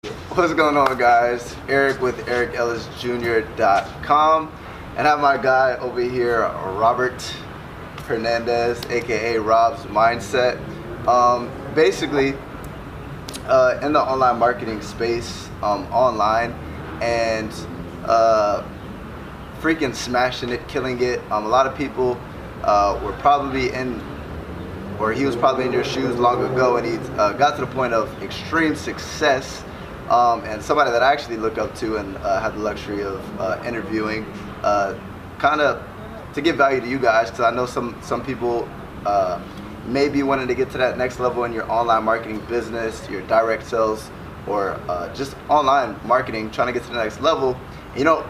What's going on, guys? Eric with EricEllisJr.com, and I have my guy over here, Robert Hernandez, aka Rob's Mindset. Basically, in the online marketing space, online, and freaking smashing it, killing it. A lot of people were probably he was probably in your shoes long ago, and he got to the point of extreme success. And somebody that I actually look up to and have the luxury of interviewing, kind of to give value to you guys, because I know some people may be wanting to get to that next level in your online marketing business, your direct sales, or just online marketing, trying to get to the next level. You don't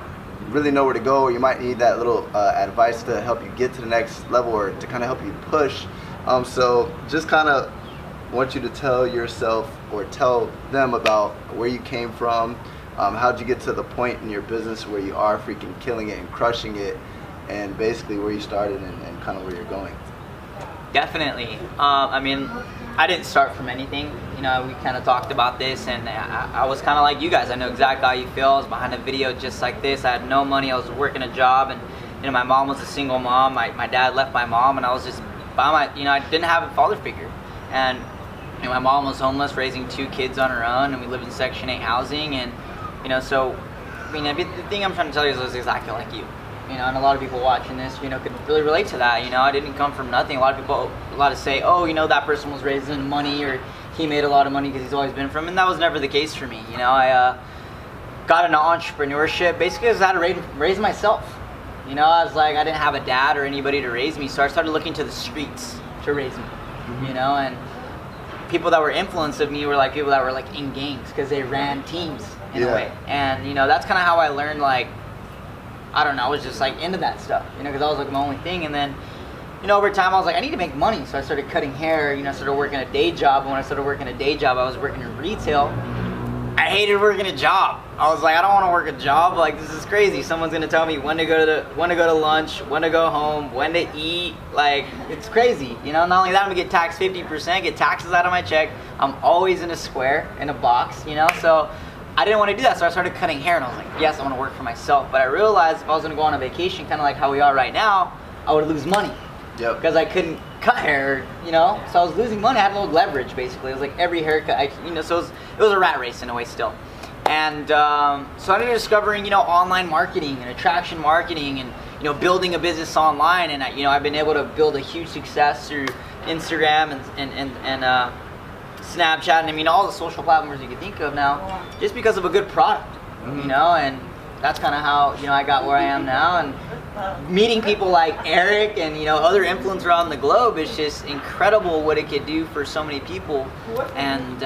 really know where to go, or you might need that little advice to help you get to the next level, or to kind of help you push. So just kind of want you to tell yourself or tell them about where you came from, how'd you get to the point in your business where you are freaking killing it and crushing it, and basically where you started and kind of where you're going. Definitely. I mean, I didn't start from anything. You know, we kind of talked about this, and I was kind of like you guys. I know exactly how you feel. I was behind a video just like this. I had no money. I was working a job, and you know, my mom was a single mom. My dad left my mom, and I was just by my, you know, I didn't have a father figure, and you know, my mom was homeless, raising 2 kids on her own, and we lived in Section 8 housing, and you know, so I mean, the thing I'm trying to tell you is exactly like you. You know, and a lot of people watching this, you know, could really relate to that. You know, I didn't come from nothing. A lot of say, oh, you know, that person was raised in money, or he made a lot of money because he's always been from, and that was never the case for me. You know, I got into entrepreneurship basically because I had to raise myself. You know, I was like, I didn't have a dad or anybody to raise me, so I started looking to the streets to raise me. You know, and people that were influenced of me were like people that were like in gangs because they ran teams in a way, and you know, that's kind of how I learned, like, I don't know, I was just like into that stuff, you know, because that was like my only thing. And then, you know, over time I was like, I need to make money, so I started cutting hair. You know, I started working a day job, and when I started working a day job, I was working in retail. I hated working a job. I was like, I don't want to work a job. Like, this is crazy. Someone's gonna tell me when to go to lunch, when to go home, when to eat. Like, it's crazy. You know, not only that, I'm gonna get taxed 50%, get taxes out of my check. I'm always in a square, in a box. You know, so I didn't want to do that. So I started cutting hair, and I was like, yes, I want to work for myself. But I realized if I was gonna go on a vacation, kind of like how we are right now, I would lose money. Yep. Because I couldn't cut hair, you know, so I was losing money. I had no leverage, basically. It was like every haircut, you know, so it was a rat race in a way still. And so I started discovering, you know, online marketing and attraction marketing, and you know, building a business online. And you know, I've been able to build a huge success through Instagram and Snapchat, and I mean all the social platforms you can think of now, just because of a good product. You know, and that's kind of how, you know, I got where I am now. And meeting people like Eric and, you know, other influencers around the globe is just incredible what it could do for so many people. And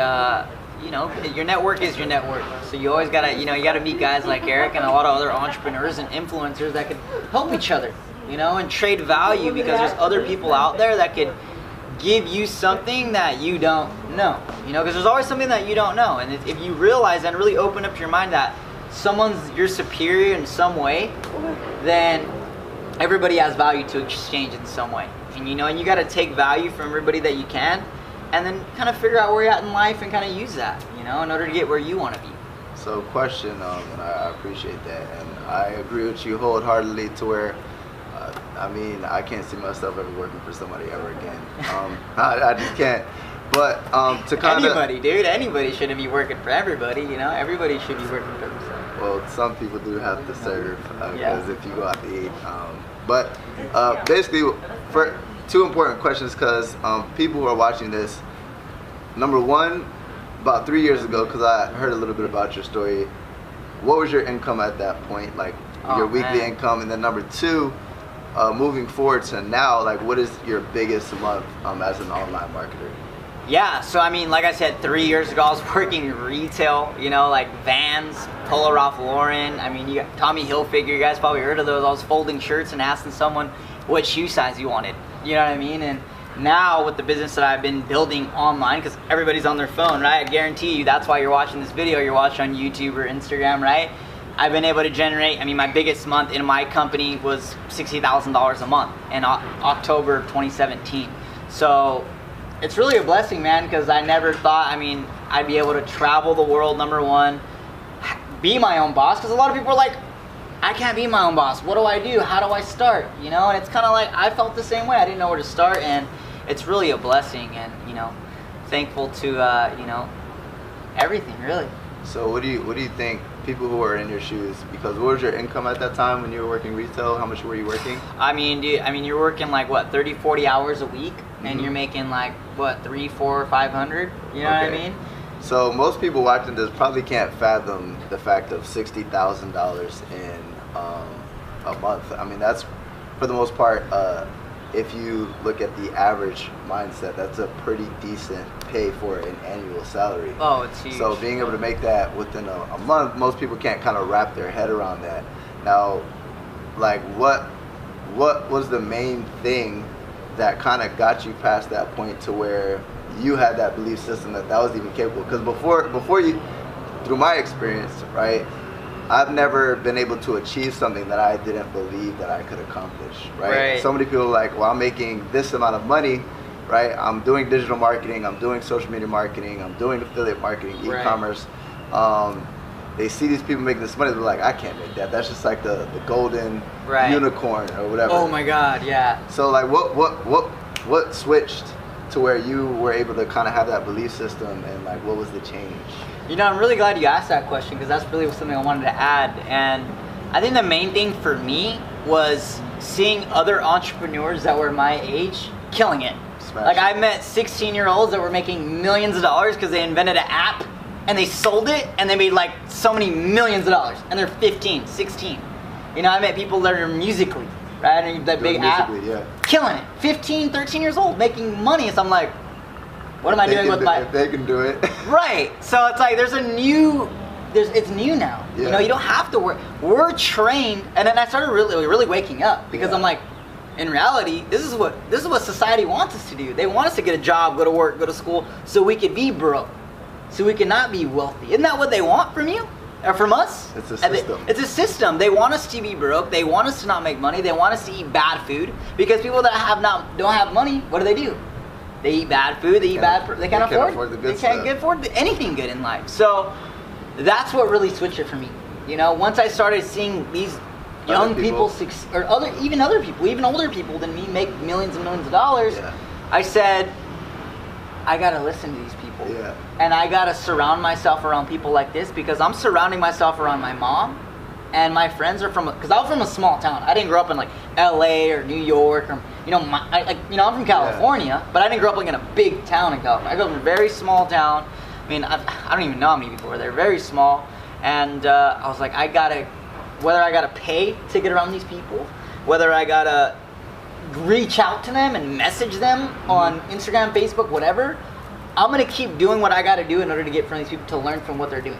you know, your network is your network, so you always gotta, you know, you gotta meet guys like Eric and a lot of other entrepreneurs and influencers that could help each other, you know, and trade value, because there's other people out there that could give you something that you don't know, you know, because there's always something that you don't know. And if you realize and really open up your mind that someone's your superior in some way, then everybody has value to exchange in some way. And you know, and you got to take value from everybody that you can, and then kind of figure out where you're at in life and kind of use that, you know, in order to get where you want to be. So question, and I appreciate that, and I agree with you wholeheartedly, to where I mean, I can't see myself ever working for somebody ever again. I just can't. But to kind of anybody shouldn't be working for everybody, you know. Everybody should be working for themselves. Well, some people do have to serve, because if you go out to eat. But basically, for 2 important questions, because people who are watching this, number one, about 3 years ago, because I heard a little bit about your story, what was your income at that point, like your weekly income? And then number 2, moving forward to now, like, what is your biggest month as an online marketer? Yeah, so I mean, like I said, 3 years ago I was working retail, you know, like Vans, Polo Ralph Lauren. I mean, you got Tommy Hilfiger, you guys probably heard of those. I was folding shirts and asking someone what shoe size you wanted, you know what I mean? And now with the business that I've been building online, because everybody's on their phone, right? I guarantee you that's why you're watching this video, you're watching on YouTube or Instagram, right? I've been able to generate, I mean, my biggest month in my company was $60,000 a month in October of 2017. So it's really a blessing, man, because I never thought, I mean, I'd be able to travel the world, number one, be my own boss, because a lot of people are like, I can't be my own boss. What do I do? How do I start? You know, and it's kind of like I felt the same way. I didn't know where to start, and it's really a blessing, and you know, thankful to you know, everything really. So what do you think people who are in your shoes, because what was your income at that time when you were working retail? How much were you working? I mean, dude, you're working like what, 30, 40 hours a week, and you're making like what, 300, 400, 500, you know what I mean? So most people watching this probably can't fathom the fact of $60,000 in a month. I mean, that's for the most part, if you look at the average mindset, that's a pretty decent pay for an annual salary. Oh, it's huge. So being able to make that within a month, most people can't kind of wrap their head around that. Now, like what was the main thing that kind of got you past that point to where you had that belief system that was even capable? Because before you, through my experience, right, I've never been able to achieve something that I didn't believe that I could accomplish, right? So many people are like, well, I'm making this amount of money, right? I'm doing digital marketing, I'm doing social media marketing, I'm doing affiliate marketing, e-commerce. They see these people making this money, they're like, I can't make that. That's just like the golden unicorn or whatever. Oh my God, yeah. So like what switched to where you were able to kind of have that belief system, and like what was the change? You know, I'm really glad you asked that question, because that's really something I wanted to add. And I think the main thing for me was seeing other entrepreneurs that were my age killing it. Like I met 16-year-olds that were making millions of dollars because they invented an app and they sold it and they made like so many millions of dollars, and they're 15, 16. You know, I met people that are Musically, right? And that big app, killing it. 15, 13 years old, making money. So I'm like, what am I doing with my... If they can do it. Right. So it's like it's new now. You know, you don't have to work. We're trained, and then I started really waking up, because I'm like, in reality, this is what society wants us to do. They want us to get a job, go to work, go to school, so we could be broke, so we can not be wealthy. Isn't that what they want from you? Or from us? It's a system. It's a system. They want us to be broke. They want us to not make money. They want us to eat bad food, because people that don't have money, what do? They eat bad food. They can't afford the good stuff. They can't afford anything good in life. So that's what really switched it for me. You know, once I started seeing these young people, or even older people than me, make millions and millions of dollars, I said, I gotta listen to these people, and I gotta surround myself around people like this, because I'm surrounding myself around my mom, and my friends are because I was from a small town. I didn't grow up in like LA or New York, or I'm from California, but I didn't grow up like in a big town in California. I grew up in a very small town. I mean, I don't even know how many people were there. Very small, and I was like, whether I gotta pay to get around these people, whether I gotta reach out to them and message them on Instagram, Facebook, whatever, I'm gonna keep doing what I gotta do in order to get in front of these people, to learn from what they're doing.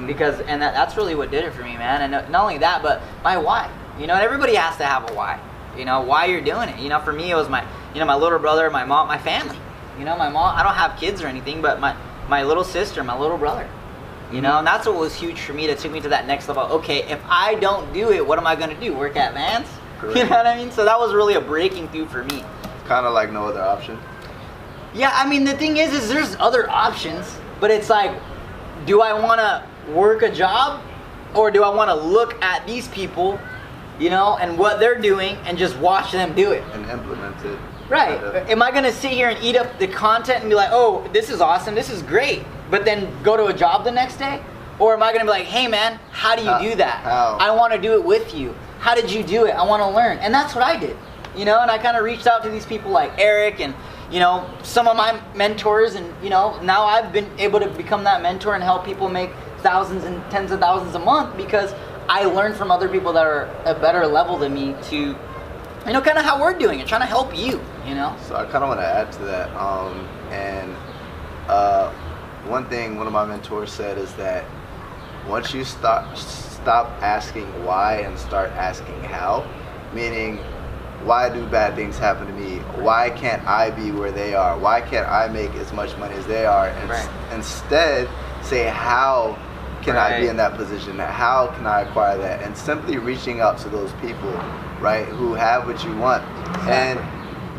Because that's really what did it for me, man. And not only that, but my why. You know, and everybody has to have a why. You know, why you're doing it. You know, for me, it was my little brother, my mom, my family. You know, my mom, I don't have kids or anything, but my little sister, my little brother. You know, and that's what was huge for me, that took me to that next level. Okay, if I don't do it, what am I gonna do? Work at Vans? Correct. You know what I mean? So that was really a breaking through for me. Kind of like no other option. Yeah, I mean, the thing is there's other options, but it's like, do I want to work a job, or do I want to look at these people, you know, and what they're doing, and just watch them do it and implement it? Right. Am I gonna sit here and eat up the content and be like, oh, this is awesome, this is great, but then go to a job the next day? Or am I gonna be like, hey man, how do you do that? How? I want to do it with you. How did you do it? I want to learn. And that's what I did, you know. And I kind of reached out to these people like Eric, and you know, some of my mentors, and you know, now I've been able to become that mentor and help people make thousands and tens of thousands a month, because I learned from other people that are a better level than me to, you know, kind of how we're doing it, trying to help you, you know. So I kind of want to add to that, one thing one of my mentors said is that once you stop asking why and start asking how, meaning, why do bad things happen to me? Why can't I be where they are? Why can't I make as much money as they are? And instead, say, how can I be in that position? How can I acquire that? And simply reaching out to those people, right, who have what you want. And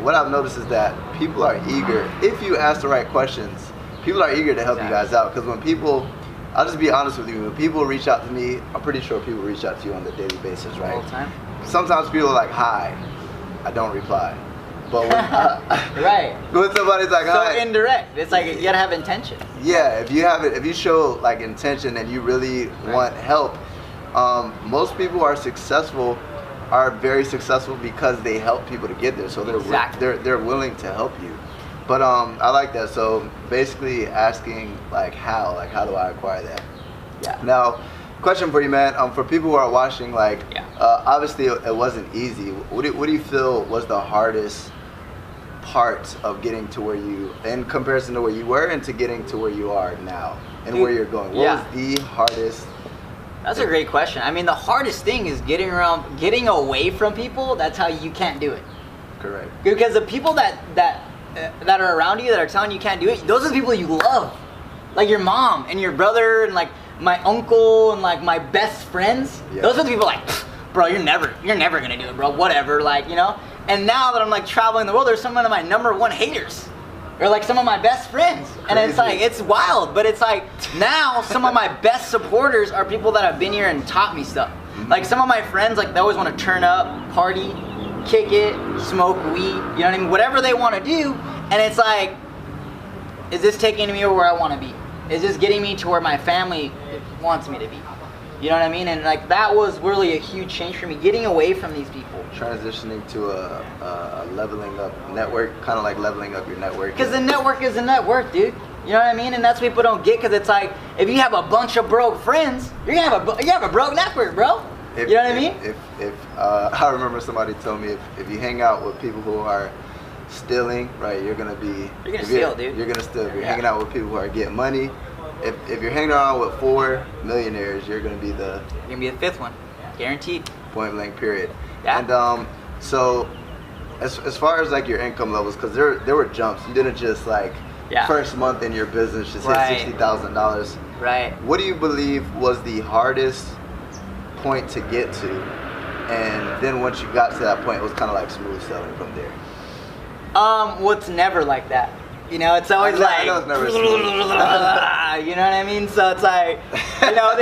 what I've noticed is that people are eager, if you ask the right questions, people are eager to help Exactly. you guys out. Because when people, I'll just be honest with you, when people reach out to me, I'm pretty sure people reach out to you on a daily basis, right? All the time. Sometimes people are like, hi, I don't reply. But when, Right. when somebody's like, So hi, indirect. It's like you gotta have intention. yeah, if you have it, if you show like intention and you really want help, most people are successful, are very successful because they help people to get there. So Exactly. they're willing to help you. But I like that. So basically asking like how do I acquire that? Yeah. Now, question for you, man. For people who are watching, like, Yeah. obviously it wasn't easy. What do you feel was the hardest part of getting to where you, in comparison to where you were, and to getting to where you are now, and Dude, where you're going? What yeah. was the hardest? That's a great question. I mean, the hardest thing is getting away from people. That's how you can't do it. Correct. Because the people that are around you that are telling you can't do it, those are the people you love. Like your mom and your brother and like my uncle and like my best friends. Yeah. Those are the people like, bro, you're never gonna do it, bro. Whatever, like, you know. And now that I'm like traveling the world, there's some of my #1 haters. Or like some of my best friends. And it's Crazy. like, it's wild. But it's like, now some of my best supporters are people that have been here and taught me stuff. Mm-hmm. Like some of my friends, like they always want to turn up, party, kick it, smoke weed, you know what I mean? Whatever they want to do. And it's like, is this taking me where I want to be? Is this getting me to where my family wants me to be? You know what I mean? And like that was really a huge change for me, getting away from these people. Transitioning to a leveling up network, kind of like leveling up your network. Because the network is a network, dude. You know what I mean? And that's what people don't get. Because it's like, if you have a bunch of broke friends, you're gonna have a broke network, bro. You know what I mean? If I remember somebody told me if you hang out with people who are stealing, right, you're gonna steal, dude. You're gonna steal. If you're Yeah. hanging out with people who are getting money, if you're hanging around with 4 millionaires, you're gonna be the You're gonna be the 5th one, guaranteed. point blank period. Yeah. And so as far as like your income levels, because there were jumps. You didn't just like Yeah. first month in your business just Right. hit $60,000. Right. What do you believe was the hardest point to get to? And then once you got to that point, it was kind of like smooth sailing from there. What's never like that? You know, it's always I know it's never smooth. you know what I mean? So it's like, you know,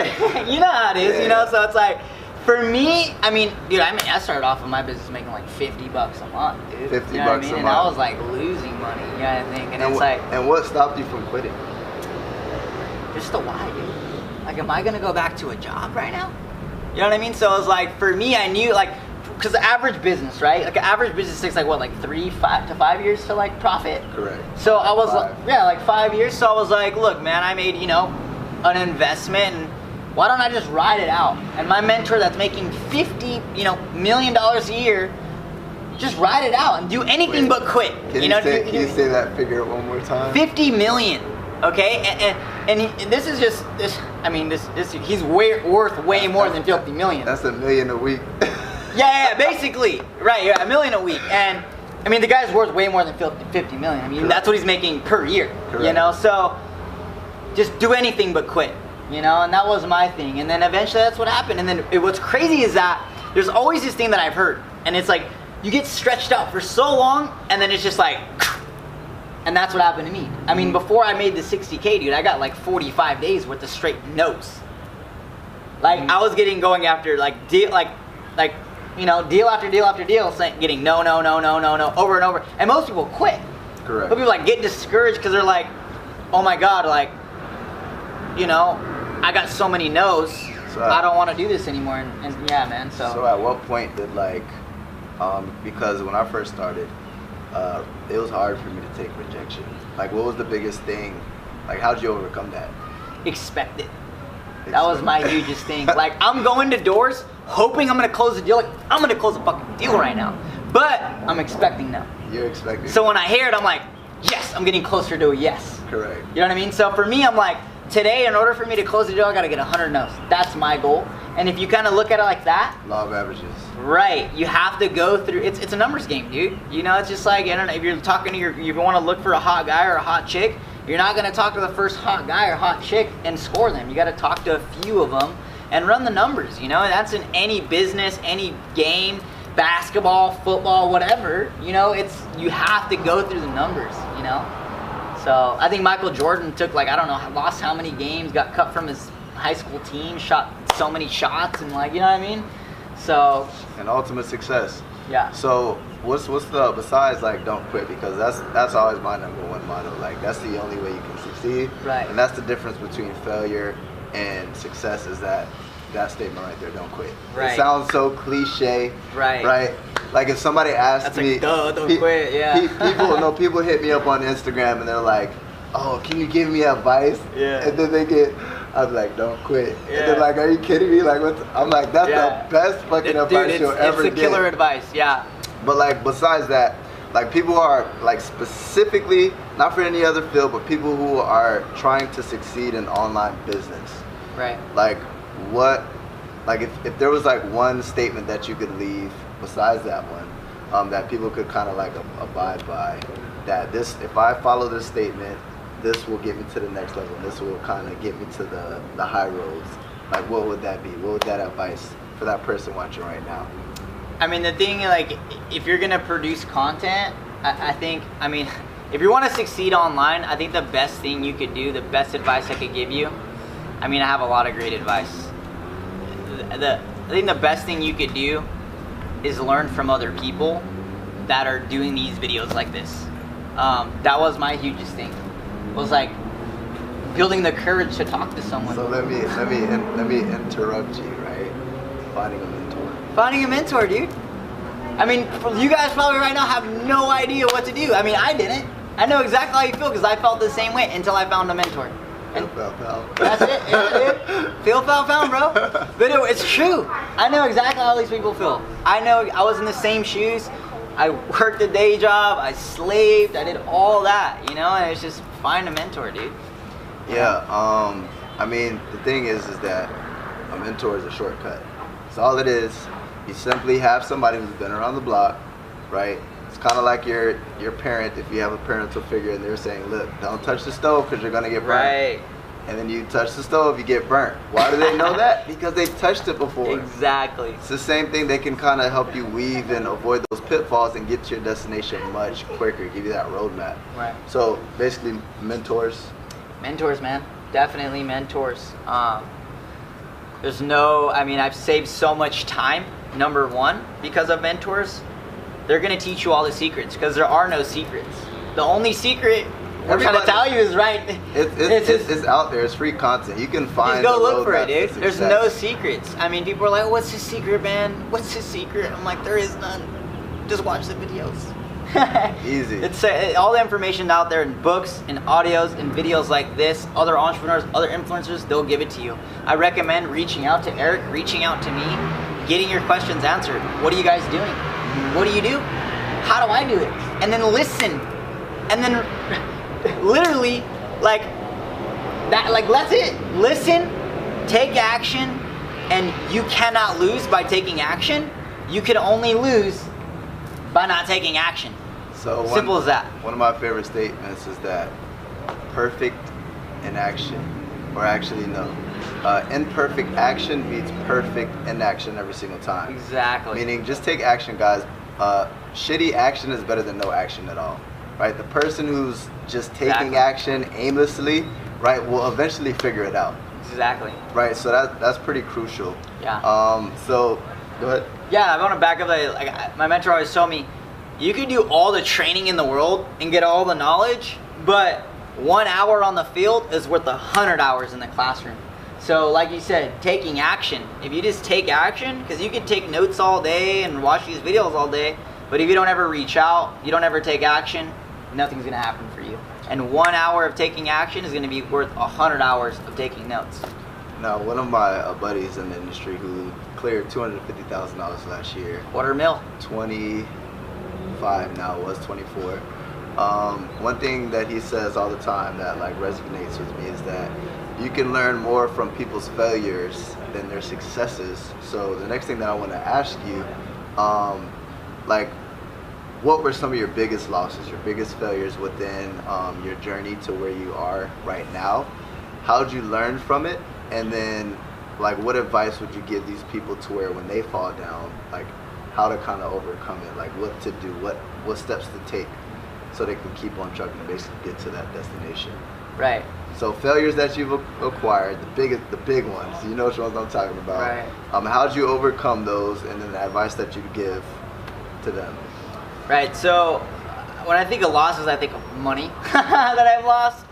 you know how it is, you know? So it's like, for me, I mean, dude, I started off in my business making like $50 a month, dude. 50 you know what I bucks mean? a And I month. was like losing money, you know what I think? And it's like, And what stopped you from quitting? just the why, dude. Like, am I gonna go back to a job right now? You know what I mean? So it was like, for me, I knew, like, because the average business, right? Like, an average business takes like, what, like 5 to 5 years to like profit? Correct. So I was like, 5. yeah, like 5 years. So I was like, look, man, I made, you know, an investment, and why don't I just ride it out? And my mentor that's making $50 million a year, just ride it out and do anything Wait, but quit. Can you know, can you say that figure one more time? 50 million. Okay, and this is just this. I mean, this he's worth way more than 50 million. That's $1 million a week. Yeah, basically, right? Yeah, $1 million a week, and I mean the guy's worth way more than 50 million. I mean Correct. that's what he's making per year. Correct. You know, so just do anything but quit. You know, and that was my thing. And then eventually that's what happened. And then what's crazy is that there's always this thing that I've heard, and it's like you get stretched out for so long, and then it's just like. And that's what happened to me. I mean, before I made the 60K, dude, I got like 45 days worth of straight no's. Like, I was going after like deal, like you know, deal after deal after deal, saying, getting no, over and over. And most people quit. Correct. But people like get discouraged because they're like, oh my God, like, you know, I got so many no's. So I don't want to do this anymore. And yeah, man. So at what point did like, because when I first started, it was hard for me to take rejection. Like, what was the biggest thing? Like, how'd you overcome that? Expect it. That was my hugest thing. Like, I'm going to doors hoping I'm going to close a deal. Like, I'm going to close a fucking deal right now. But I'm expecting no. You're expecting. So when I hear it, I'm like, yes, I'm getting closer to a yes. Correct. You know what I mean? So for me, I'm like, today, in order for me to close the deal, I got to get 100 no's. That's my goal. And if you kind of look at it like that, Law of averages. right, you have to go through, it's a numbers game, dude. You know, it's just like, I don't know, if you're talking to you want to look for a hot guy or a hot chick, you're not going to talk to the first hot guy or hot chick and score them. You got to talk to a few of them and run the numbers, you know? And that's in any business, any game, basketball, football, whatever. You know, you have to go through the numbers, you know? So I think Michael Jordan took like, I don't know, lost how many games, got cut from his high school team, shot so many shots, and like, you know what I mean? So. And ultimate success. Yeah. So what's the, besides like don't quit, because that's always my number one motto. Like that's the only way you can succeed. Right. And that's the difference between failure and success, is that statement right there, don't quit. Right. It sounds so cliche. Right. Right. Like if somebody asked That's me, like, duh, don't quit. Yeah. people hit me up on Instagram and they're like, oh, can you give me advice? Yeah. And then I'm like, don't quit. Yeah. And they're like, are you kidding me? Like, I'm like, that's the best fucking advice you'll ever get. It's the killer advice, yeah. But like, besides that, like people are like specifically, not for any other field, but people who are trying to succeed in online business. Right. Like what, like if there was like one statement that you could leave besides that one, that people could kind of like abide by, that this, if I follow this statement, this will get me to the next level. This will kind of get me to the high roads. Like what would that be? What would that advice for that person watching right now? I mean, the thing, like, if you're gonna produce content, I think, I mean, if you want to succeed online, I think the best thing you could do, the best advice I could give you, I mean, I have a lot of great advice. I think the best thing you could do is learn from other people that are doing these videos like this. That was my hugest thing. Was like building the courage to talk to someone. So let me interrupt you, right? Finding a mentor. Finding a mentor, dude. I mean, you guys probably right now have no idea what to do. I mean, I didn't. I know exactly how you feel because I felt the same way until I found a mentor. And that's it. Yeah, dude. Feel found, bro. But it's true. I know exactly how these people feel. I know I was in the same shoes. I worked a day job. I slaved. I did all that, you know. And it's just find a mentor, dude. Yeah. I mean, the thing is that a mentor is a shortcut. It's all it is. You simply have somebody who's been around the block, right? It's kind of like your parent, if you have a parental figure and they're saying, look, don't touch the stove because you're going to get burnt. Right. And then you touch the stove, you get burnt. Why do they know that? Because they've touched it before. Exactly. It's the same thing. They can kind of help you weave and avoid those pitfalls and get to your destination much quicker, give you that roadmap. Right. So basically, mentors. Mentors, man. Definitely mentors. There's no, I mean, I've saved so much time, number one, because of mentors. They're going to teach you all the secrets because there are no secrets. The only secret we're trying to tell you is right. It's out there. It's free content. You can find. Just go look for it, dude. Success. There's no secrets. I mean, people are like, "What's his secret, man? What's his secret?" I'm like, there is none. Just watch the videos. Easy. It's all the information out there in books, in audios, in videos like this. Other entrepreneurs, other influencers, they'll give it to you. I recommend reaching out to Eric, reaching out to me, getting your questions answered. What are you guys doing? What do you do? How do I do it? And then listen. And then literally, like that, like that's it. Listen, take action, and you cannot lose by taking action. You can only lose by not taking action. So simple as that. One of my favorite statements is that perfect inaction, or actually no, imperfect action beats perfect inaction every single time. Exactly. Meaning, just take action, guys. Shitty action is better than no action at all. Right? The person who's just taking action aimlessly, right, will eventually figure it out. Exactly. Right. So that's pretty crucial. Yeah. So go ahead. Yeah, I want to back up. Like my mentor always told me, you can do all the training in the world and get all the knowledge, but 1 hour on the field is worth 100 hours in the classroom. So like you said, taking action. If you just take action, because you can take notes all day and watch these videos all day, but if you don't ever reach out, you don't ever take action, nothing's gonna happen for you. And 1 hour of taking action is gonna be worth 100 hours of taking notes. Now, one of my buddies in the industry who cleared $250,000 last year. $250,000. 25 now, was 24. One thing that he says all the time that like resonates with me is that you can learn more from people's failures than their successes. So the next thing that I want to ask you, like, what were some of your biggest losses, your biggest failures within your journey to where you are right now? How'd you learn from it? And then, like, what advice would you give these people to where when they fall down, like, how to kind of overcome it, like what to do, what steps to take so they can keep on trucking and basically get to that destination. Right. So failures that you've acquired, the big ones, you know which ones I'm talking about. Right. How'd you overcome those, and then the advice that you give to them? Right. So when I think of losses, I think of money that I've lost.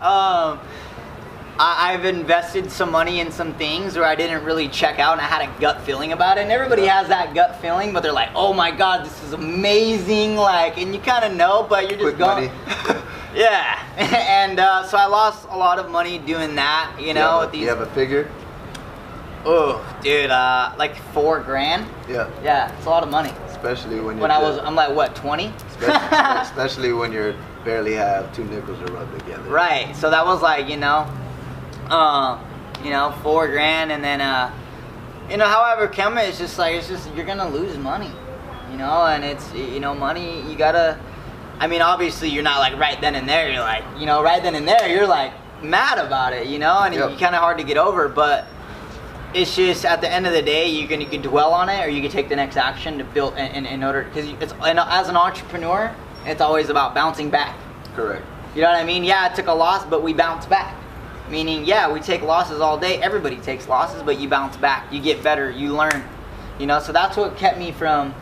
I've invested some money in some things where I didn't really check out, and I had a gut feeling about it. And everybody has that gut feeling, but they're like, "Oh my God, this is amazing!" Like, and you kind of know, but you're just Quick going. money. Yeah, and so I lost a lot of money doing that. You know, Do you have a figure? Oh, dude, like $4,000. Yeah. Yeah, it's a lot of money. Especially when you're I'm like what, 20? especially when you barely have 2 nickels to rub together. Right. So that was like, $4,000, and then however come it's just you're gonna lose money, and it's money you gotta. I mean, obviously you're not like right then and there. You're like, right then and there you're like mad about it, and Yep. it's kind of hard to get over, but. It's just at the end of the day, you can dwell on it, or you can take the next action to build in order, because as an entrepreneur, it's always about bouncing back. Correct. You know what I mean? Yeah, it took a loss, but we bounce back. Meaning, yeah, we take losses all day. Everybody takes losses, but you bounce back. You get better. You learn. So that's what kept me from,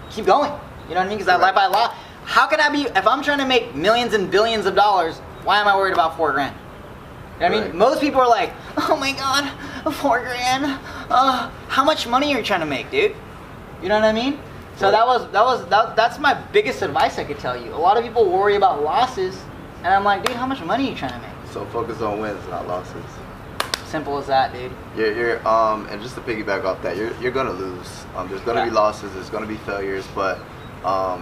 keep going. You know what I mean? Because Right. I lost. How can I be, if I'm trying to make millions and billions of dollars, why am I worried about $4,000? You know what I mean? Right. Most people are like, oh my God, $4,000. How much money are you trying to make, dude? You know what I mean? So Right. that's my biggest advice I could tell you. A lot of people worry about losses, and I'm like, dude, how much money are you trying to make? So focus on wins, not losses. Simple as that, dude. You're and just to piggyback off that, you're gonna lose. There's gonna be losses. There's gonna be failures, but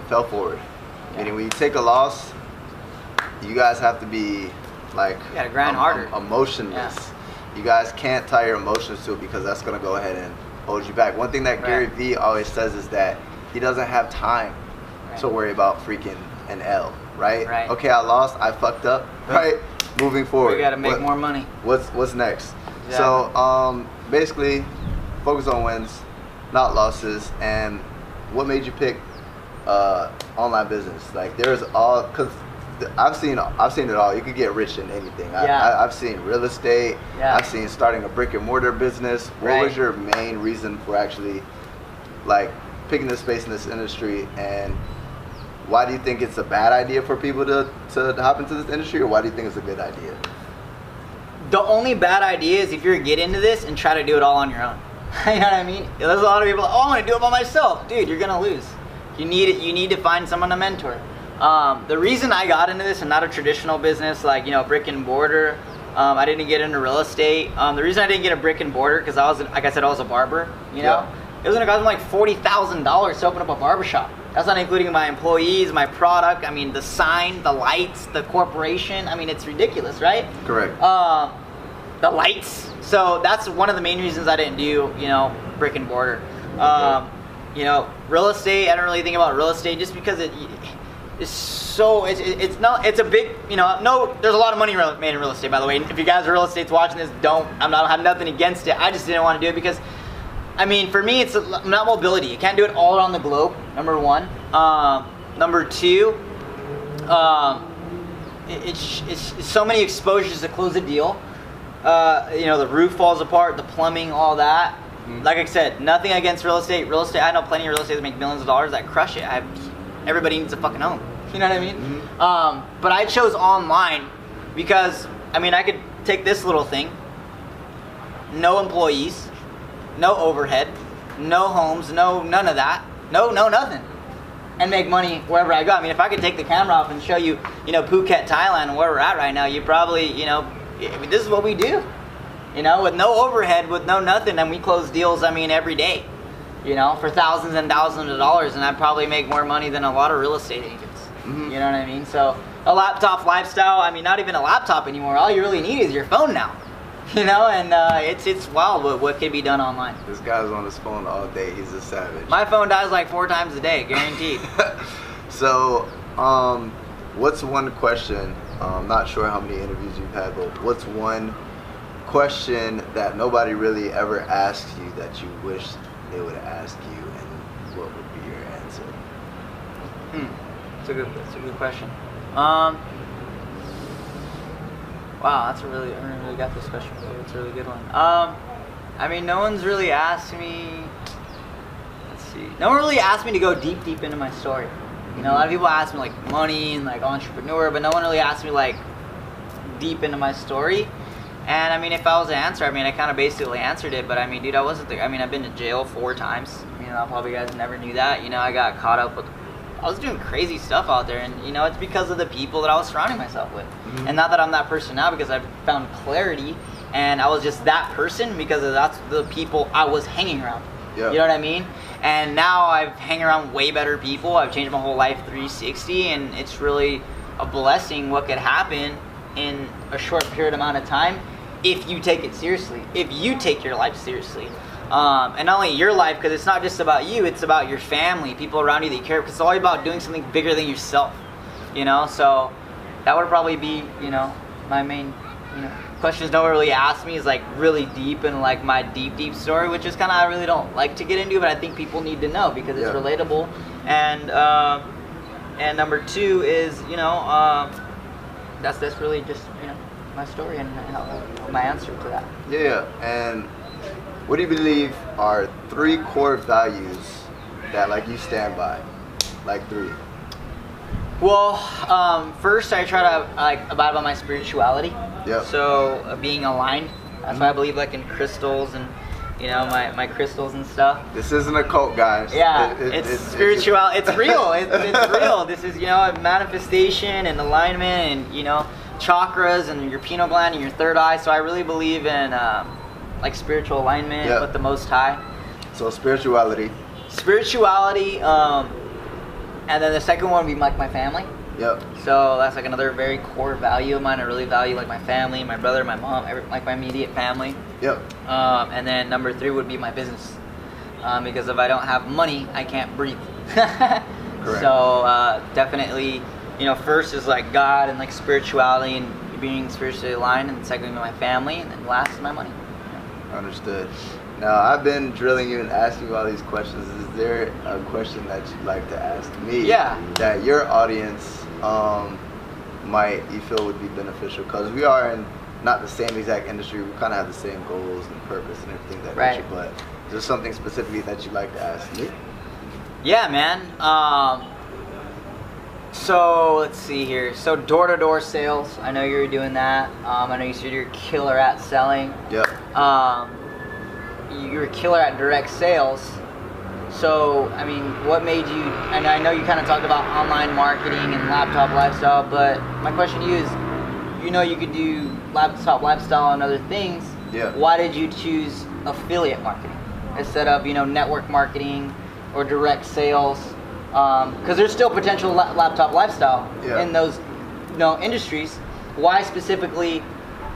fail forward. Yeah. Meaning when you take a loss, you guys have to be like You gotta grind harder. emotionless. Yeah. You guys can't tie your emotions to it, because that's gonna go ahead and hold you back. One thing that Right. Gary Vee always says is that he doesn't have time to worry about freaking an L, right? Right. Okay, I lost, I fucked up, right? Moving forward. We gotta make more money. What's next? Exactly. So basically, focus on wins, not losses. And what made you pick online business? Like because I've seen it all. You could get rich in anything. Yeah. I've seen real estate. Yeah. I've seen starting a brick and mortar business. What was your main reason for actually like picking this space in this industry, and why do you think it's a bad idea for people to hop into this industry, or why do you think it's a good idea? The only bad idea is if you're to get into this and try to do it all on your own. You know what I mean? There's a lot of people like, oh, I'm gonna do it by myself. Dude, you're gonna lose. You need to find someone to mentor. The reason I got into this and not a traditional business like brick and mortar, I didn't get into real estate. The reason I didn't get a brick and mortar because I was a barber. Yeah. It was gonna cost me like $40,000 to open up a barbershop. That's not including my employees, my product. I mean, the sign, the lights, the corporation. I mean, it's ridiculous, right? Correct. The lights. So that's one of the main reasons I didn't do brick and mortar. Real estate. I don't really think about real estate just because it's a big, there's a lot of money made in real estate, by the way. If you guys are real estate's watching this, I have nothing against it. I just didn't want to do it because, I mean, for me, it's not mobility. You can't do it all around the globe, number one. Number two, it's so many exposures to close a deal. The roof falls apart, the plumbing, all that. Mm-hmm. Like I said, nothing against real estate. I know plenty of real estate that make millions of dollars that crush it. Everybody needs a fucking home. You know what I mean? Mm-hmm. But I chose online because, I could take this little thing, no employees, no overhead, no homes, none of that, no nothing, and make money wherever I go. I mean, if I could take the camera off and show you, Phuket, Thailand, and where we're at right now, you probably, this is what we do, with no overhead, with no nothing, and we close deals, every day, for thousands and thousands of dollars, and I'd probably make more money than a lot of real estate agents. Mm-hmm. You know what I mean? So a laptop lifestyle, not even a laptop anymore. All you really need is your phone now. And it's wild what can be done online. This guy's on his phone all day. He's a savage. My phone dies like 4 times a day, guaranteed. So, what's one question? Not sure how many interviews you've had, but what's one question that nobody really ever asks you that you wish they would ask you, and what would be your answer? That's a good question. Wow, I haven't really got this question before. It's a really good one. I mean, no one's really asked me. Let's see. No one really asked me to go deep into my story. You know, a lot of people ask me like money and like entrepreneur, but no one really asked me like deep into my story. And I mean, if I was to answer, I mean, I kind of basically answered it. But I mean, dude, I wasn't there. I mean, I've been to jail 4 times. You know, probably you guys never knew that. You know, I got caught up with. I was doing crazy stuff out there, and you know, it's because of the people that I was surrounding myself with. Mm-hmm. And not that I'm that person now, because I've found clarity, and I was just that person because that's the people I was hanging around. Yeah. You know what I mean? And now I've hang around way better people. I've changed my whole life 360, and it's really a blessing what could happen in a short period amount of time if you take it seriously, if you take your life seriously. And not only your life, because it's not just about you, it's about your family, people around you that you care, because it's all about doing something bigger than yourself, you know. So that would probably be, you know, my main, you know, questions no one really asked me is like really deep and like my deep story, which is kind of I really don't like to get into, but I think people need to know because it's relatable. And number 2 is, you know, that's really just, you know, my story and my answer to that. Yeah, and what do you believe are 3 core values that like you stand by? Like 3. Well, first I try to like abide by my spirituality. Yeah. So being aligned. That's why I believe like in crystals and, you know, my crystals and stuff. This isn't a cult, guys. Yeah, it's spiritual. It's real. It's real. This is, you know, a manifestation and alignment and, you know, chakras and your pineal gland and your third eye. So I really believe in like spiritual alignment with the Most High. So spirituality. And then the second one would be like my family. Yep. So that's like another very core value of mine. I really value like my family, my brother, my mom, like my immediate family. Yep. And then number 3 would be my business. Because if I don't have money, I can't breathe. Correct. So definitely, you know, first is like God and like spirituality and being spiritually aligned, and second my family, and then last is my money. Understood. Now, I've been drilling you and asking you all these questions. Is there a question that you'd like to ask me? Yeah. That your audience you feel would be beneficial? Because we are in not the same exact industry. We kind of have the same goals and purpose and everything that nature. But is there something specifically that you'd like to ask me? Yeah, man. So let's see here. So door-to-door sales. I know you're doing that. I know you said you're a killer at selling. Yep. You're a killer at direct sales. So, I mean, what made you, and I know you kind of talked about online marketing and laptop lifestyle, but my question to you is, you know you could do laptop lifestyle and other things. Yeah. Why did you choose affiliate marketing instead of, you know, network marketing or direct sales? Because there's still potential laptop lifestyle in those, you know, industries. Why specifically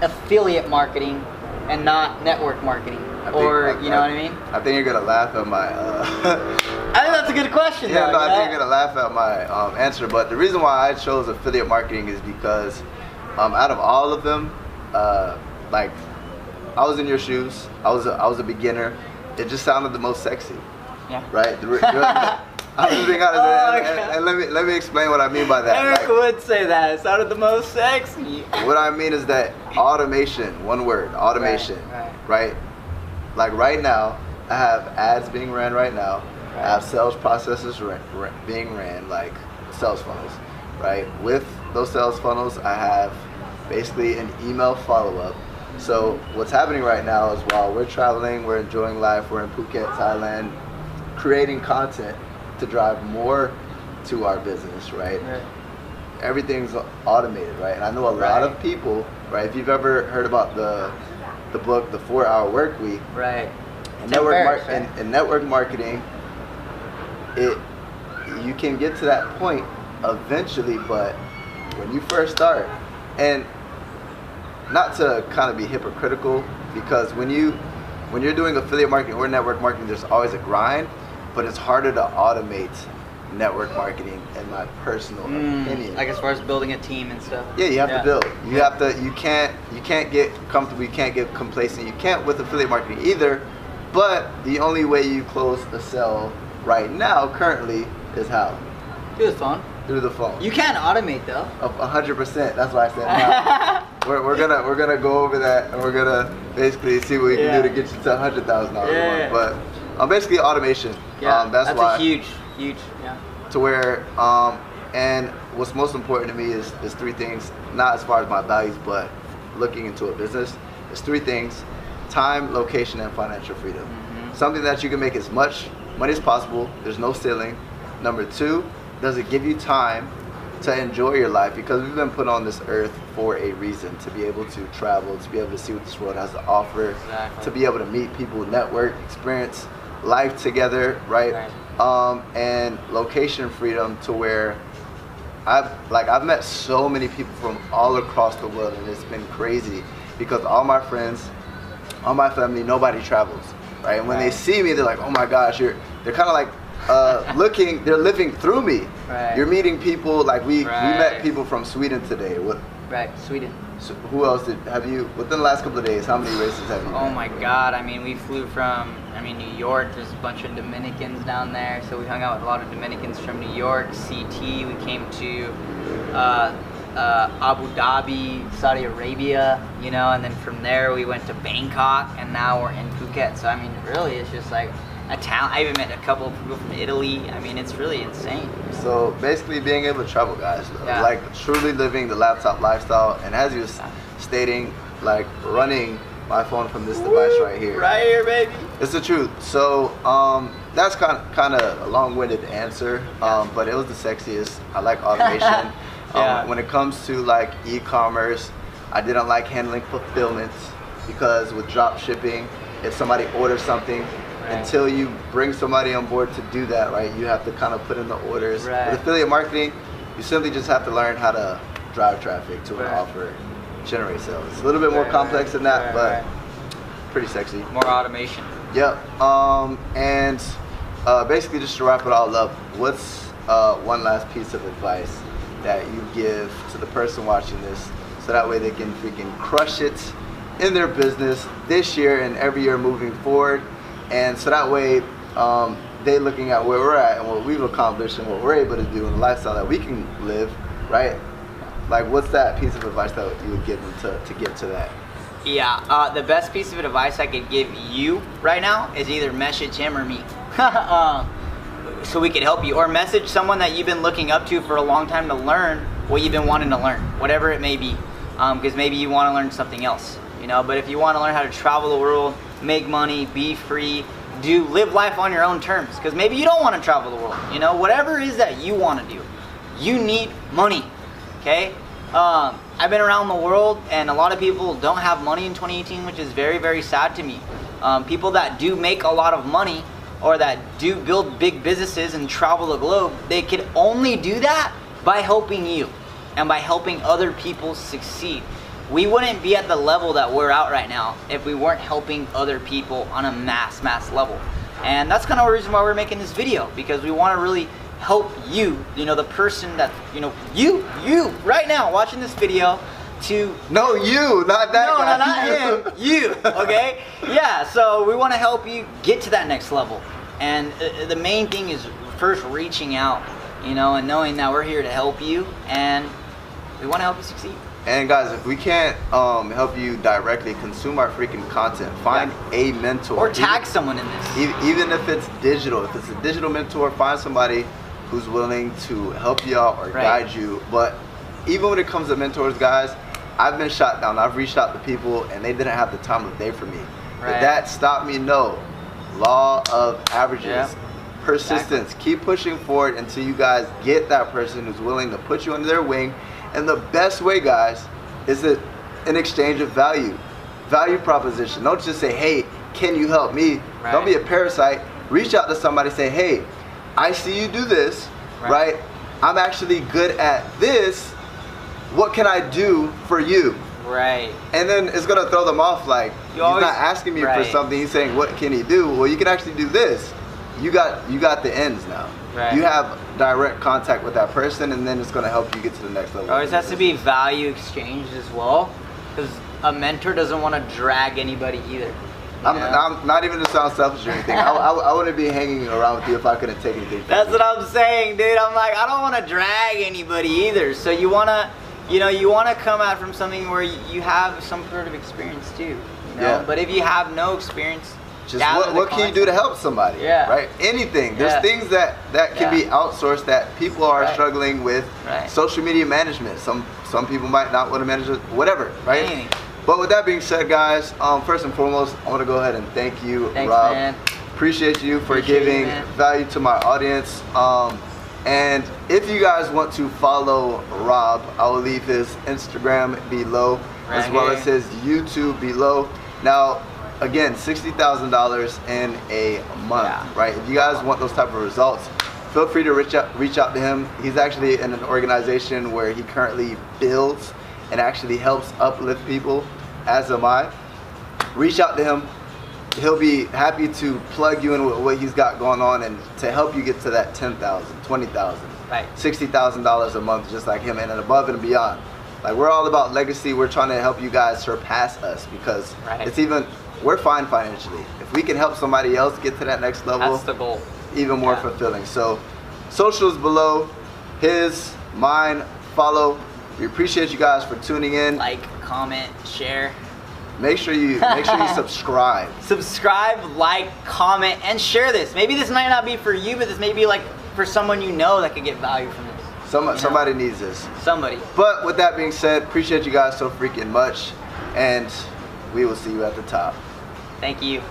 affiliate marketing and not network marketing? You know what I mean? I think you're gonna laugh at my. I think that's a good question. Yeah, I think you're gonna laugh at my answer. But the reason why I chose affiliate marketing is because, out of all of them, like, I was in your shoes. I was a beginner. It just sounded the most sexy. Yeah. Right. I'm just being honest, and let me explain what I mean by that. Eric would say that. It sounded the most sexy. What I mean is that automation, one word, automation, right? Like right now, I have ads being ran right now. I have sales processes being ran, like sales funnels, right? With those sales funnels, I have basically an email follow-up. So what's happening right now is while we're traveling, we're enjoying life, we're in Phuket, Thailand, creating content to drive more to our business, right? Everything's automated, right? And I know a lot of people, right? If you've ever heard about the book, The 4-Hour Work Week, right? And network marketing, you can get to that point eventually, but when you first start, and not to kind of be hypocritical, because when you're doing affiliate marketing or network marketing, there's always a grind, but it's harder to automate network marketing, in my personal opinion. Like as far as building a team and stuff. Yeah, you have to build. You can't get comfortable. You can't get complacent. You can't with affiliate marketing either. But the only way you close the sale right now, currently, is how? Through the phone. through the phone. You can automate though. 100%. That's why I said now. we're gonna go over that, and we're gonna basically see what we can do to get you to $100,000 a month. But basically automation. That's why a huge. To where and what's most important to me is 3 things. Not as far as my values, but looking into a business. It's 3 things: time, location, and financial freedom. Something that you can make as much money as possible. There's no ceiling. Number 2, does it give you time to enjoy your life? Because we've been put on this earth for a reason, to be able to travel, to be able to see what this world has to offer, to be able to meet people, network, experience life together, right? And location freedom, to where I've met so many people from all across the world, and it's been crazy because all my friends, all my family, nobody travels, right? And when they see me, they're like, oh my gosh, they're kind of like they're living through me. You're meeting people, like we met people from Sweden today. Sweden. So who else have you, within the last couple of days, how many races have you met? Oh my God, I mean, we flew from, New York. There's a bunch of Dominicans down there, so we hung out with a lot of Dominicans from New York. CT, we came to Abu Dhabi, Saudi Arabia, and then from there we went to Bangkok, and now we're in Phuket. So really, it's just like a town. I even met a couple of people from Italy. It's really insane. So basically being able to travel, guys, like truly living the laptop lifestyle, and as you were stating, like running my phone from this device right here. Right here, baby. It's the truth. So that's kind of a long-winded answer, but it was the sexiest. I like automation. When it comes to like e-commerce, I didn't like handling fulfillment, because with drop shipping, if somebody orders something, until you bring somebody on board to do that, right, you have to kind of put in the orders. With affiliate marketing, you simply just have to learn how to drive traffic to an offer, generate sales. It's a little bit more complex than that, but pretty sexy. More automation. Yep. And basically, just to wrap it all up, what's one last piece of advice that you give to the person watching this, so that way they can freaking crush it in their business this year and every year moving forward? And so that way, they looking at where we're at and what we've accomplished and what we're able to do and the lifestyle that we can live, right? Like, what's that piece of advice that you would give them to get to that? Yeah, the best piece of advice I could give you right now is either message him or me, so we could help you, or message someone that you've been looking up to for a long time to learn what you've been wanting to learn, whatever it may be, because maybe you want to learn something else, but if you want to learn how to travel the world, make money, be free, live life on your own terms, because maybe you don't want to travel the world, whatever it is that you want to do, you need money. Okay, I've been around the world, and a lot of people don't have money in 2018, which is very, very sad to me. People that do make a lot of money, or that do build big businesses and travel the globe, they can only do that by helping you and by helping other people succeed. We wouldn't be at the level that we're at right now if we weren't helping other people on a mass level. And that's kind of the reason why we're making this video, because we want to really help you, the person that, you right now watching this video, to... No, you, not that guy. No, not him, you, okay? Yeah, so we want to help you get to that next level. And the main thing is first reaching out, and knowing that we're here to help you, and we want to help you succeed. And guys, if we can't help you directly consume our freaking content, find a mentor. Or tag someone in this. Even if it's digital. If it's a digital mentor, find somebody who's willing to help you out or guide you. But even when it comes to mentors, guys, I've been shot down. I've reached out to people and they didn't have the time of day for me. But that stopped me? No. Law of averages. Persistence. Keep pushing forward until you guys get that person who's willing to put you under their wing. And the best way, guys, is an exchange of value. Value proposition. Don't just say, hey, can you help me? Don't be a parasite. Reach out to somebody, say, hey, I see you do this, right? I'm actually good at this. What can I do for you? Right. And then it's going to throw them off, like, he's not asking me for something. He's saying, what can he do? Well, you can actually do this. You got the ends now. You have direct contact with that person, and then it's going to help you get to the next level. It always has to be value exchanged as well, because a mentor doesn't want to drag anybody either. I'm not even to sound selfish or anything. I wouldn't be hanging around with you if I couldn't take anything from That's you. what I'm saying, dude. I'm like, I don't want to drag anybody either. So you want to, you want to come out from something where you have some sort of experience too. Yeah. But if you have no experience, just what can you do to help somebody? Yeah. Right? Anything. There's things that can be outsourced that people are struggling with. Right. Social media management. Some people might not want to manage it. Whatever. Right? Anything. But with that being said, guys, first and foremost, I want to go ahead and thank you, Thanks, Rob. man. Appreciate you for giving value to my audience. And if you guys want to follow Rob, I will leave his Instagram below, as well as his YouTube below. Now, again, $60,000 in a month, right? If you guys want those type of results, feel free to reach out to him. He's actually in an organization where he currently builds and actually helps uplift people, as am I. Reach out to him. He'll be happy to plug you in with what he's got going on and to help you get to that $10,000, $20,000, $60,000 a month, just like him, and above and beyond. Like, we're all about legacy. We're trying to help you guys surpass us, because we're fine financially. If we can help somebody else get to that next level, that's the goal. Even more fulfilling. So, socials below, his, mine, follow. We appreciate you guys for tuning in. Like, comment, share. Make sure you subscribe. Subscribe, like, comment, and share this. Maybe this might not be for you, but this may be like for someone you know that could get value from this. Somebody needs this. Somebody. But with that being said, appreciate you guys so freaking much, and we will see you at the top. Thank you.